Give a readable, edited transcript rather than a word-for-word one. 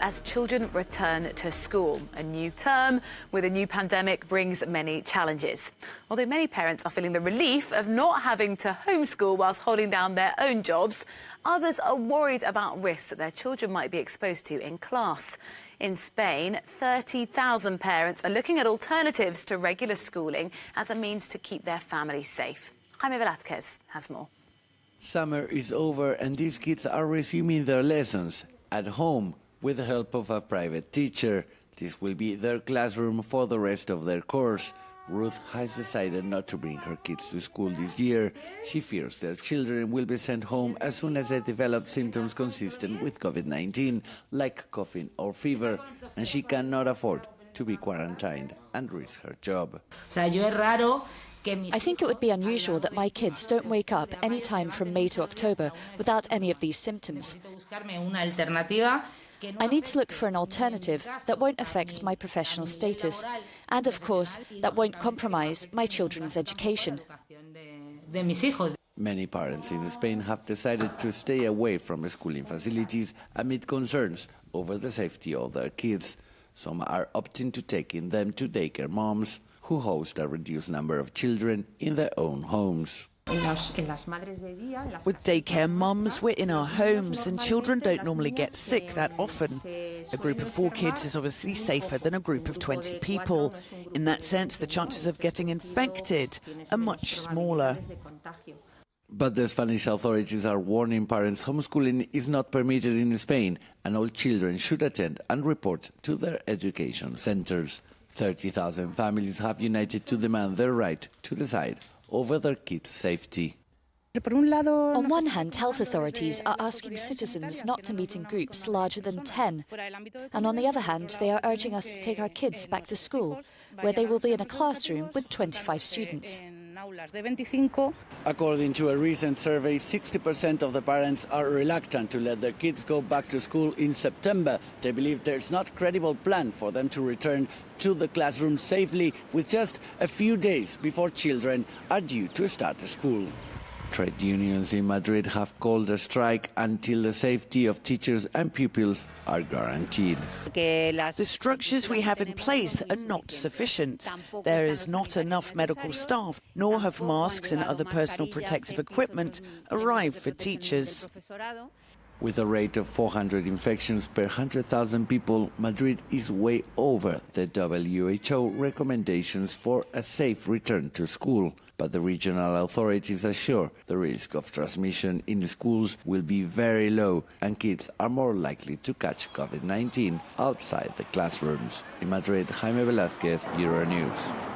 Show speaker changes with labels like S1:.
S1: As children return to school, a new term with a new pandemic brings many challenges. Although many parents are feeling the relief of not having to homeschool whilst holding down their own jobs, others are worried about risks that their children might be exposed to in class. In Spain, 30,000 parents are looking at alternatives to regular schooling as a means to keep their families safe. Jaime Velázquez has more.
S2: Summer is over and these kids are resuming their lessons at home with the help of a private teacher. This will be their classroom for the rest of their course. Ruth has decided not to bring her kids to school this year. She fears their children will be sent home as soon as they develop symptoms consistent with COVID-19, like coughing or fever, and she cannot afford to be quarantined and risk her job.
S3: I think it would be unusual that my kids don't wake up any time from May to October without any of these symptoms. I need to look for an alternative that won't affect my professional status and, of course, that won't compromise my children's education.
S2: Many parents in Spain have decided to stay away from schooling facilities amid concerns over the safety of their kids. Some are opting to taking them to daycare moms, who host a reduced number of children in their own homes.
S4: With daycare mums, we're in our homes and children don't normally get sick that often. A group of 4 kids is obviously safer than a group of 20 people. In that sense, the chances of getting infected are much smaller.
S2: But the Spanish authorities are warning parents homeschooling is not permitted in Spain and all children should attend and report to their education centers. 30,000 families have united to demand their right to decide over their kids' safety.
S3: On one hand, health authorities are asking citizens not to meet in groups larger than 10. And on the other hand, they are urging us to take our kids back to school, where they will be in a classroom with 25 students.
S2: According to a recent survey, 60% of the parents are reluctant to let their kids go back to school in September. They believe there's not a credible plan for them to return to the classroom safely with just a few days before children are due to start school. Trade unions in Madrid have called a strike until the safety of teachers and pupils are guaranteed.
S4: The structures we have in place are not sufficient. There is not enough medical staff, nor have masks and other personal protective equipment arrived for teachers.
S2: With a rate of 400 infections per 100,000 people, Madrid is way over the WHO recommendations for a safe return to school. But the regional authorities assure the risk of transmission in schools will be very low and kids are more likely to catch COVID-19 outside the classrooms. In Madrid, Jaime Velázquez, Euronews.